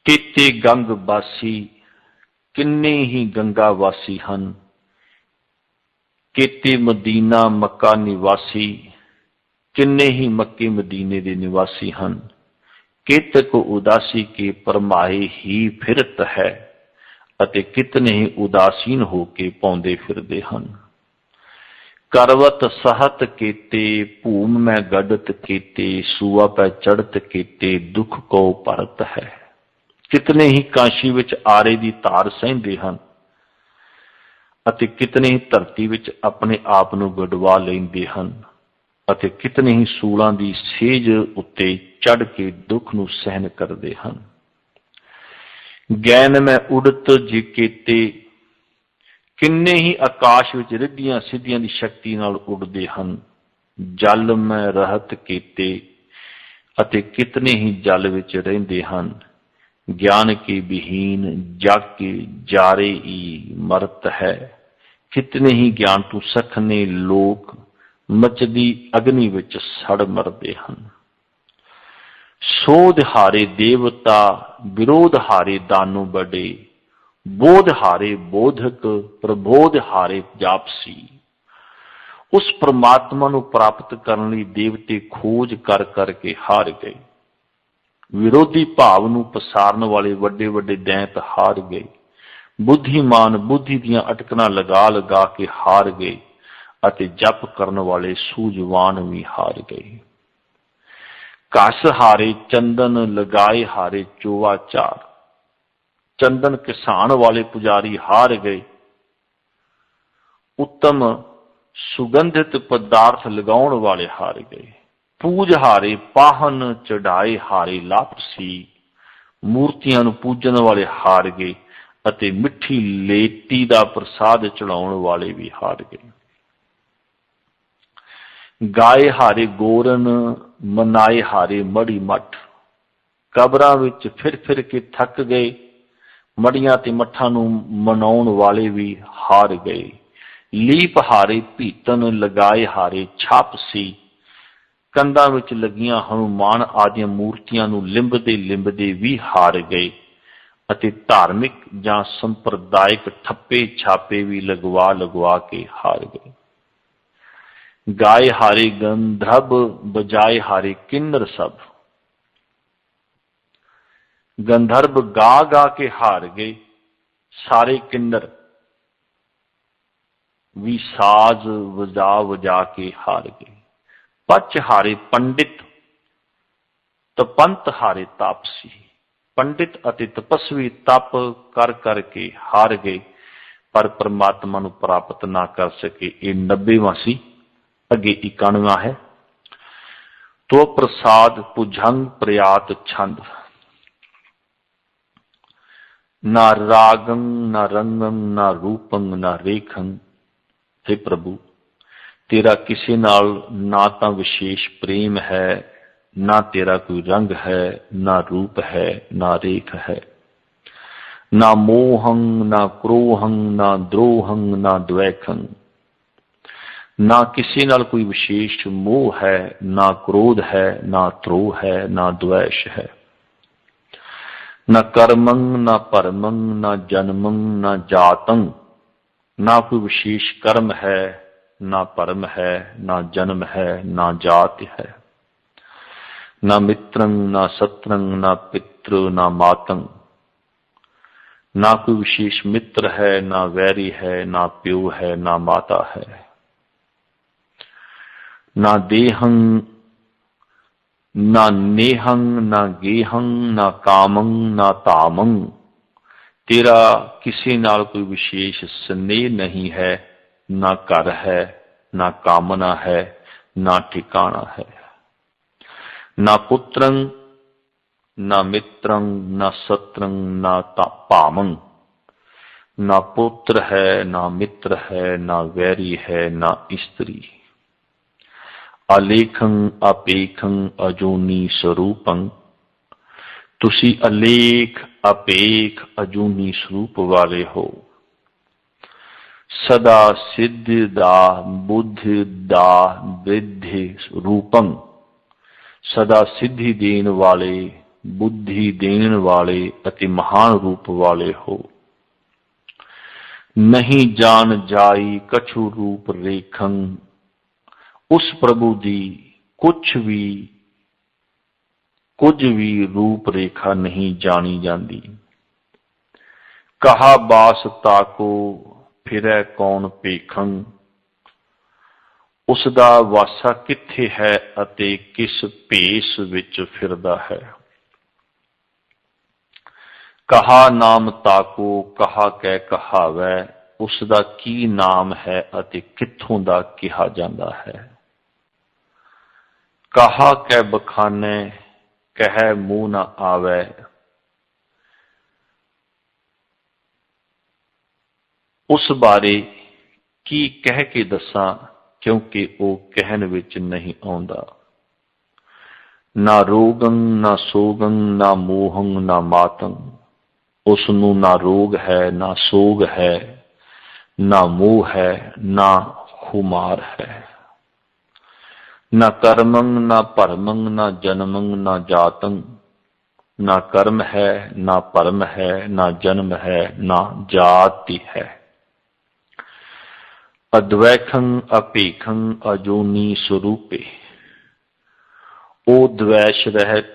केते गंग वासी, किन्ने ही गंगा वासी हन, केते मदीना मक्का निवासी, किन्ने ही मक्के मदीने दे निवासी हन। केतक उदासी के परमाए ही फिरत है, अते कितने ही उदासीन होके पौंदे फिरदे हन। करवत सहत केते भूम में गडत केते, सूआ पै चढ़त केते दुख को परत है। कितने ही काशी विच आरे दी धार सहिंदे हन, ਅਤੇ कितने ही धरती विच अपने आप ਨੂੰ ਗੜਵਾ ਲੈਂਦੇ ਹਨ, ਅਤੇ कितने ही सूलां दी सेज उत्ते चढ़ के दुख ਨੂੰ सहन करदे ਹਨ। ज्ञान में उड़त जे केते, किन्ने ही आकाश विच रिद्धियां सिद्धियां दी शक्ति नाल उड़दे ਹਨ। जल में रहत केते, ਅਤੇ कितने ही जल विच रहिंदे ਹਨ। ज्ञान के विहीन जग के जारे ही मरत है। कितने ही ज्ञान तू सखने लोक मचदी अग्नि विच सड़ मरदे हन। सोध हारे देवता विरोध हारे दानू बड़े, बोध हारे बोधक प्रबोध हारे जापसी। उस परमात्मा नू प्राप्त करने लई देवते खोज कर करके हार गए। विरोधी भाव नू पसारन वाले वड्डे वड्डे दैंत हार गए। बुद्धिमान बुद्धि दियां अटकना लगा लगा के हार गए, अते जप करने वाले सूझवान भी हार गए। कस हारे चंदन लगाए हारे चोवा चार, चंदन किसान वाले पुजारी हार गए। उत्तम सुगंधित पदार्थ लगाउण वाले हार गए। पूज हारे पाहन चढ़ाए हारे लापसी, मूर्तियां नूं पूजन वाले हार गए, ਅਤੇ मिठी लेटी ਦਾ प्रसाद चढ़ाउण वाले भी हार गए। गाए हारे गोरन मनाए हारे मड़ी मठ, कबरां विच फिर फिर के थक गए। मड़ियां ते मठां नूं मनाउण वाले भी हार गए। लीप हारे भीतन लगाए हारे छापसी, कंधां विच लगियां हनुमान आदि मूर्तियां नूं लिंबदे लिंबदे भी हार गए, ਅਤੇ धार्मिक ਜਾਂ संप्रदायिक ठप्पे छापे भी लगवा लगवा के हार गए। गाए हारे गंधर्व बजाए हारे किन्नर सब, गंधर्व गा गा के हार गए। सारे किन्नर भी साज वजा वजा के हार गए। पच हारे पंडित तपंत हारे तापसी, पंडित अति तपस्वी तप कर करके हार गए पर परमात्मा नूं प्राप्त ना कर सके। ये 90वां सी, अगे 91वां है। तो प्रसाद पुजंग प्रयात छंद। ना रागं ना रंगं ना रूपं ना रेखं। हे प्रभु, तेरा किसी नाल ना तो विशेष प्रेम है, ना तेरा कोई रंग है, ना रूप है, ना रेख है। ना मोहं ना क्रोहं ना द्रोहं ना द्वैखं। ना किसी नाल कोई विशेष मोह है, ना क्रोध है, ना द्रोह है, ना द्वेष है। न कर्मं न परमं न जन्मं न जातं। ना कोई विशेष कर्म है, ना परम है, ना जन्म है, ना जाति है। ना मित्रं ना शत्रं ना पितृ ना मातं। ना कोई विशेष मित्र है, ना वैरी है, ना प्यो है, ना माता है। ना देहं ना नेहं ना गेहं ना कामं ना तामं। तेरा किसी नाल कोई विशेष स्नेह नहीं है, ना घर है, ना कामना है, ना ठिकाना है। ना पुत्रं ना मित्रं ना शत्रं ना पामं। ना पुत्र है, ना मित्र है, ना वैरी है, ना स्त्री। अलेखं अपेखं अजूनी स्वरूपं। तुसी अलेख अपेख अजूनी स्वरूप वाले हो। सदा सिद्ध दा बुद्ध दा वृद्धि रूपं। सदा सिद्धि देन वाले, बुद्धि देन वाले अति महान रूप वाले हो। नहीं जान जाई कछु रूप रेखं। उस प्रभु दी कुछ भी रूप रेखा नहीं जानी जाती। कहा बास ताको फिरै कौन पेखं। उसदा वासा किथे है अते किस भेस विच फिरदा है। कहा नाम ताको कहा कै कहावै। उसदा की नाम है अते किथों दा कहा जांदा है। कहा कै बखाने कह मुंह न आवे। उस बारे की कह के दसां क्योंकि वो कहन विच नहीं आउंदा। ना रोगं ना सोगं ना मोहं ना मातं। उसनूं ना रोग है, ना सोग है, ना मोह है, ना खुमार है। न कर्मं न परमं न जन्मं न जातं। ना कर्म है, ना परम है, ना जन्म है, ना जाति है। अद्वैखं अपेखं अजोनी स्वरूपे। ओ द्वेष रहत,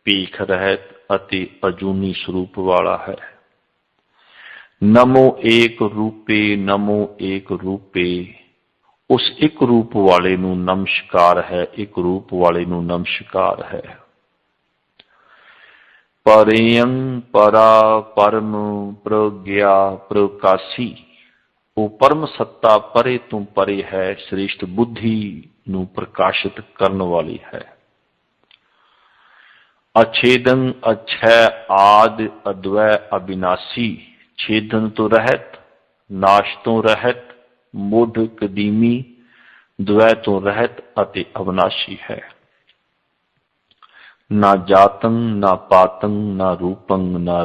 पीख रहत अति अजूनी स्वरूप वाला है। नमो एक रूपे नमो एक रूपे। उस एक रूप वाले नूं नमस्कार है, एक रूप वाले नूं नमस्कार है। परयं परा परम प्रज्ञा प्रकाशी। वो परम सत्ता परे तुम परे है, श्रेष्ठ बुद्धि नूं प्रकाशित करने वाली है। अच्छेदन अक्षय आदि अद्वै अविनाशी। छेदन तो रहत, नाश तो रहत, मुढ़ कदीमी, द्वै तो रहत अति अविनाशी है। ना जातं ना पातं ना रूपं ना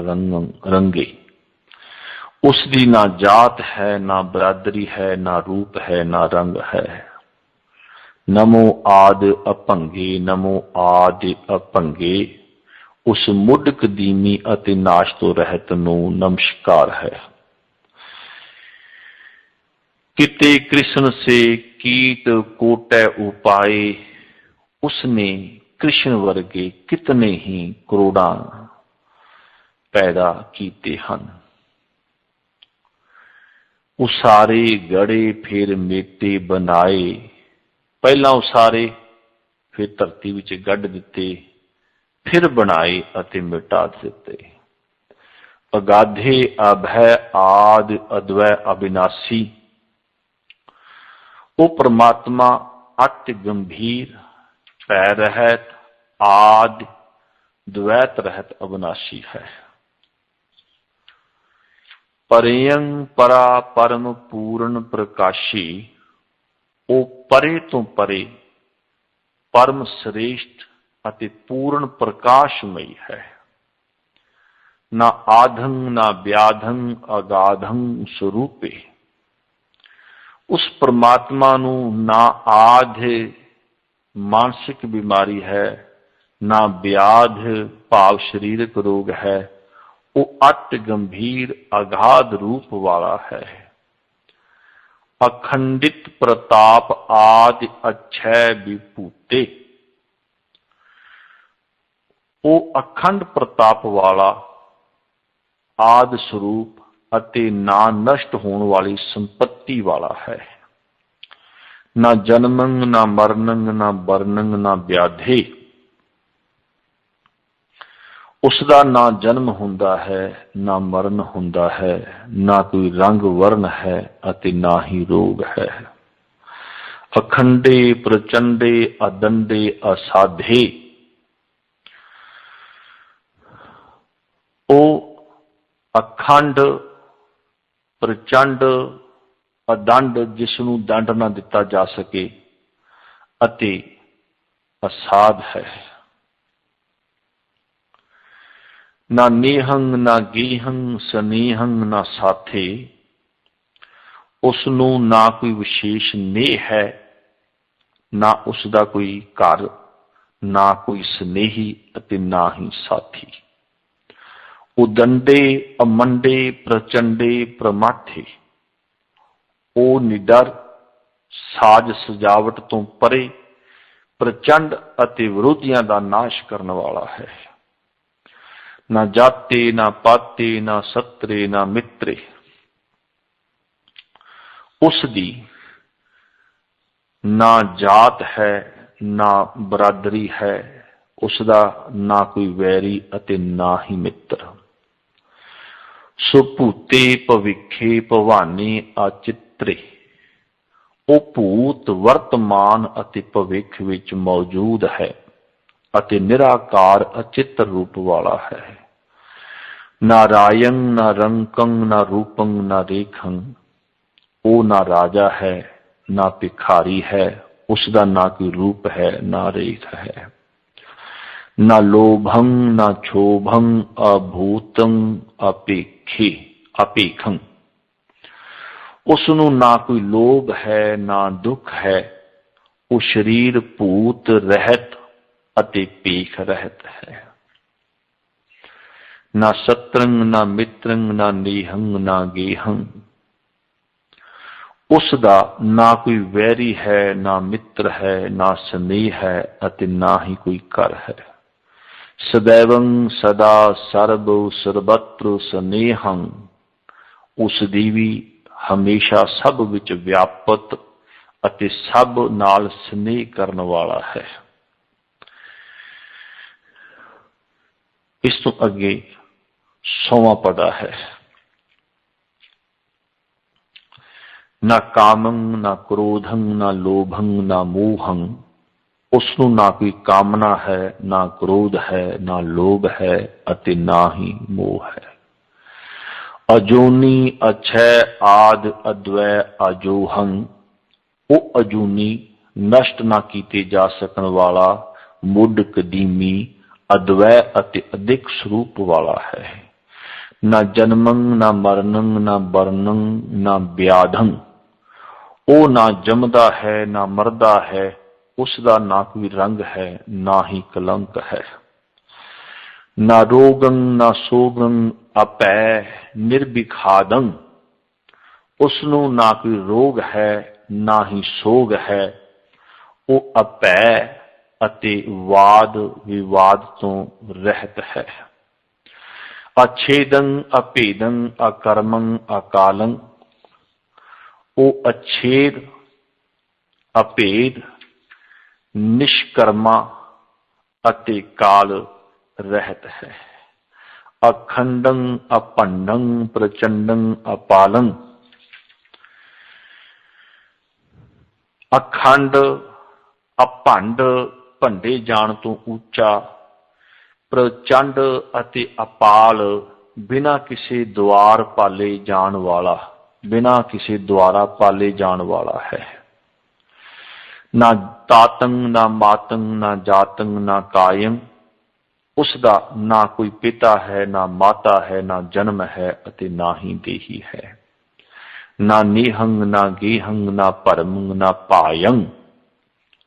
रंगे। उसकी ना जात है, ना बरादरी है, ना रूप है, ना रंग है। नमो आदि अपंगे नमो आदि अपंगे। उस मुढ़ कदीमी अति नाश तो रहत नूं नमस्कार है। किते कृष्ण से कीट कोटै उपाय। उसने कृष्ण वर्गे कितने ही करोड़ा पैदा कीते हन। उसारे गड़े फिर मेटे बनाए। पहला उसारे फिर धरती विच गढ़ दिते, फिर बनाए अति मिटा दिते। अगाधे अभय आदि अद्वै अविनाशी, वो परमात्मा अति गंभीर, भय रहत, आदि द्वैत रहत अविनाशी है। परयं परा परम पूर्ण प्रकाशी, वो परे तो परे परम श्रेष्ठ अति पूर्ण प्रकाशमयी है। ना आधं ना व्याधं अगाधं स्वरूपे, उस परमात्मा नू ना आधे मानसिक बीमारी है, ना व्याध भाव शरीरक रोग है। वो अति गंभीर अगाध रूप वाला है। अखंडित प्रताप आदि अक्षय विभूते, वो अखंड प्रताप वाला आदि स्वरूप अति ना नष्ट होने वाली संपत्ति वाला है। ना जन्मंग ना मरणंग ना बरनंग ना व्याधे, उसका ना जन्म हुंदा है, ना मरण हुंदा है, ना कोई रंग वर्ण है अति ना ही रोग है। अखंडे प्रचंडे अदंडे असाधे, ओ अखंड प्रचंड अदंड, जिसनू दंड ना दिता जा सके, अति असाध है। ना नेहंग ना गेहंग सनेहंग ना साथे, उसनू ना कोई विशेष नेह है, ना उसका कोई घर, ना कोई स्नेही अति ना ही साथी। उदंडे अमंडे प्रचंडे प्रमाथे, ओ निडर साज सजावट तो परे प्रचंड अति विरोधियों का नाश करने वाला है। ना जाते ना पाते ना सत्रे ना मित्रे, उसदी ना जात है ना बरादरी है, उसका ना कोई वैरी अति ना ही मित्र। सुभूते भविखे भवानी अचित्रे, वो भूत वर्तमान अति भविख विच मौजूद है अति निराकार अचित्र रूप वाला है। ना रायं ना रंकं ना रूपं ना रेखं, वो ना राजा है ना भिखारी है, उसका ना कोई रूप है ना रेख है। ना लोभं ना क्षोभं अभूतं अपेक्षे अपेखं, उसनू ना कोई लोभ है ना दुख है, वो शरीर भूत रहत अति पेख रहत है। ना सत्रंग ना मित्रंग ना नेहंग ना गेहंग, उसका ना कोई वैरी है ना मित्र है ना स्नेह है अति ना ही कोई कर है। सदैवं सदा सर्व सर्वत्र स्नेहं, उसदी भी हमेशा सब विच व्यापत अति सब नाल स्नेह करने वाला है। इस तो अगे 100वां पदा है। ना कामं ना क्रोधं ना लोभं ना मोहं, उसनू ना कोई कामना है ना क्रोध है ना लोभ है अति ना ही मोह है। अजूनी अक्षय आद अद्वै अजोहं, वो अजूनी नष्ट ना कीते जा सकन वाला मुड कदीमी अद्वै अति अधिक स्वरूप वाला है। ना जन्मं ना मरणं ना बरनं ना व्याधं, वो ना जमदा है ना मरदा है, उसका ना कोई रंग है ना ही कलंक है। ना रोगं ना सोगं अपै निर्विखादं, उसनू ना कोई रोग है ना ही सोग है, वो अपै अति वाद विवाद तो रहत है। अच्छेदं अभेदं अकर्मं अकालं, वो अच्छेद अभेद निष्कर्मा अति काल रहत है। अखंडं अपंडं प्रचंडं अपालं। अखंड अपंड भंडे जान तो ऊंचा, प्रचंड अति अपाल बिना किसी द्वार पाले जान वाला, बिना किसी द्वारा पाले जान वाला है। ना तातंग ना मातंग ना जातंग ना कायं, उसदा ना कोई पिता है ना माता है, ना जन्म है अति ना ही देही है। ना नीहंग ना गेहंग ना परमंग ना पायंग,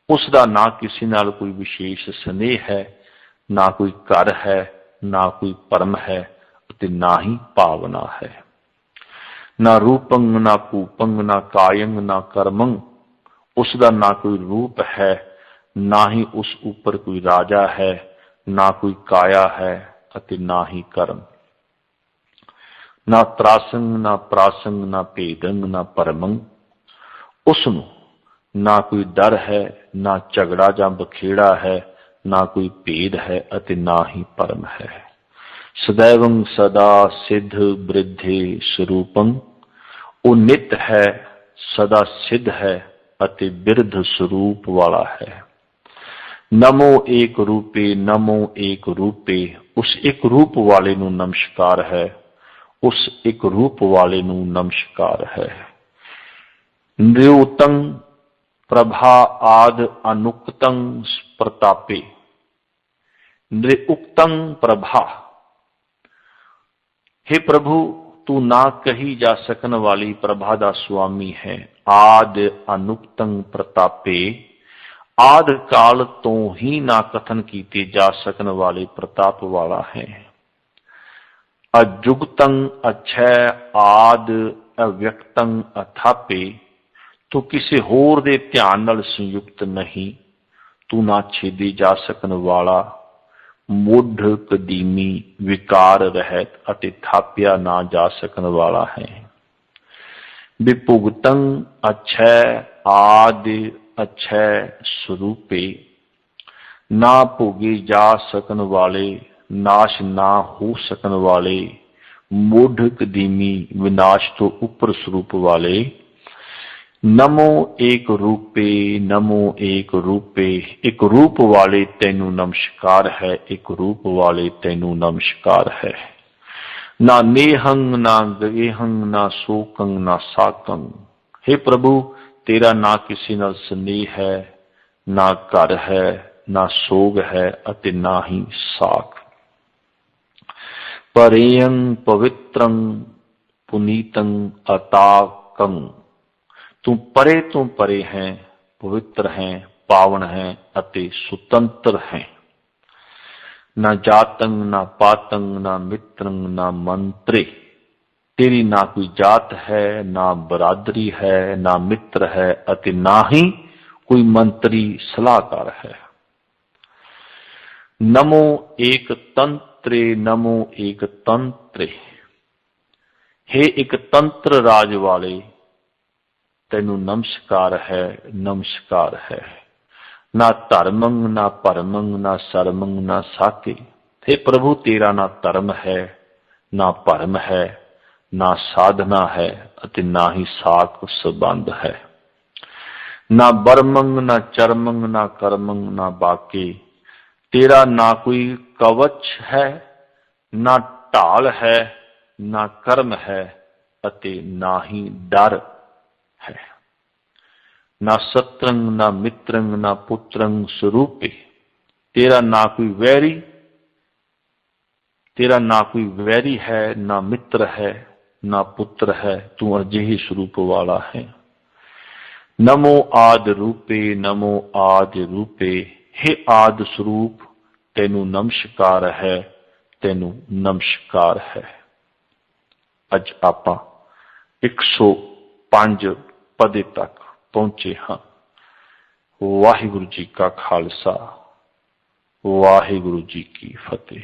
उसदा ना किसी नाल कोई विशेष स्नेह है, ना कोई कर है, ना कोई परम है अति ना ही भावना है। ना रूपंग ना भूपंग ना कायंग ना कर्मंग, उसका ना कोई रूप है, ना ही उस ऊपर कोई राजा है, ना कोई काया है अति ना ही कर्म। ना त्रासंग ना प्रासंग ना भेदंग ना परमंग, उसनु ना कोई डर है, ना झगड़ा जा बखेड़ा है, ना कोई भेद है अति ना ही परम है। सदैवं सदा सिद्ध वृद्धि स्वरूपं, वो नित्य है, सदा सिद्ध है अति बिरध स्वरूप वाला है। नमो एक रूपे, नमो एक रूपे, उस एक रूप वाले नू नमस्कार है, उस एक रूप वाले नू नमस्कार है। नृतंग प्रभा आद अनुक्तं प्रतापे। नृउक्तं प्रभा, हे प्रभु तू ना कही जा सकन वाली प्रभा दा स्वामी है। आद अनुक्तं प्रतापे, आद काल तो ही ना कथन कीते जा सकन वाले प्रताप वाला है। अजुगतं अक्षय आद अव्यक्तं अथापे, तू किसी होर दे ध्यान नाल संयुक्त नहीं, तू ना छेदी जा सकन वाला, मुढ़ कदीमी विकार रहत अति थापिया ना जा सकन वाला है। विभुगतं अक्षय आदि अक्षय स्वरूपे, ना भोगे जा सकन वाले, नाश ना हो सकन वाले, मुढ़ कदीमी विनाश तो ऊपर स्वरूप वाले। नमो एक रूपे, नमो एक रूपे, एक रूप वाले तैनू नमस्कार है, एक रूप वाले तैनू नमस्कार है। ना नेहंग ना गेहंग ना शोकंग ना साकंग, हे प्रभु तेरा ना किसी नाल स्नेह है, ना घर है, ना सोग है अति ना ही साख। परेयं पवित्रं पुनीतं अताकं, तू परे तो परे हैं, पवित्र हैं, पावन हैं अति स्वतंत्र हैं। ना जातंग ना पातंग ना मित्रंग ना मंत्रे, तेरी ना कोई जात है, ना बरादरी है, ना मित्र है अति ना ही कोई मंत्री सलाहकार है। नमो एक तंत्रे, नमो एक तंत्रे, हे एक तंत्र राज वाले तैनू नमस्कार है, नमस्कार है। ना धर्मंग ना परमंग ना सरमंग ना साके, हे प्रभु तेरा ना धर्म है, ना परम है, ना साधना है अति ना ही साक संबंध है। ना बरमंग ना चरमंग ना कर्मंग ना बाके, तेरा ना कोई कवच है, ना ढाल है, ना कर्म है अति ना ही डर है। ना सत्रंग ना मित्रंग ना पुत्रंग स्वरूपे, तेरा ना कोई वैरी, तेरा ना कोई वैरी है, ना मित्र है, ना पुत्र है, तू अजिही स्वरूप वाला है। नमो आद रूपे, नमो आद रूपे, हे आद स्वरूप तेनू नमस्कार है, तेनू नमस्कार है। अज आपां 105 पदे तक पहुंचे हाँ। वाहिगुरु जी का खालसा, वाहिगुरु जी की फतेह।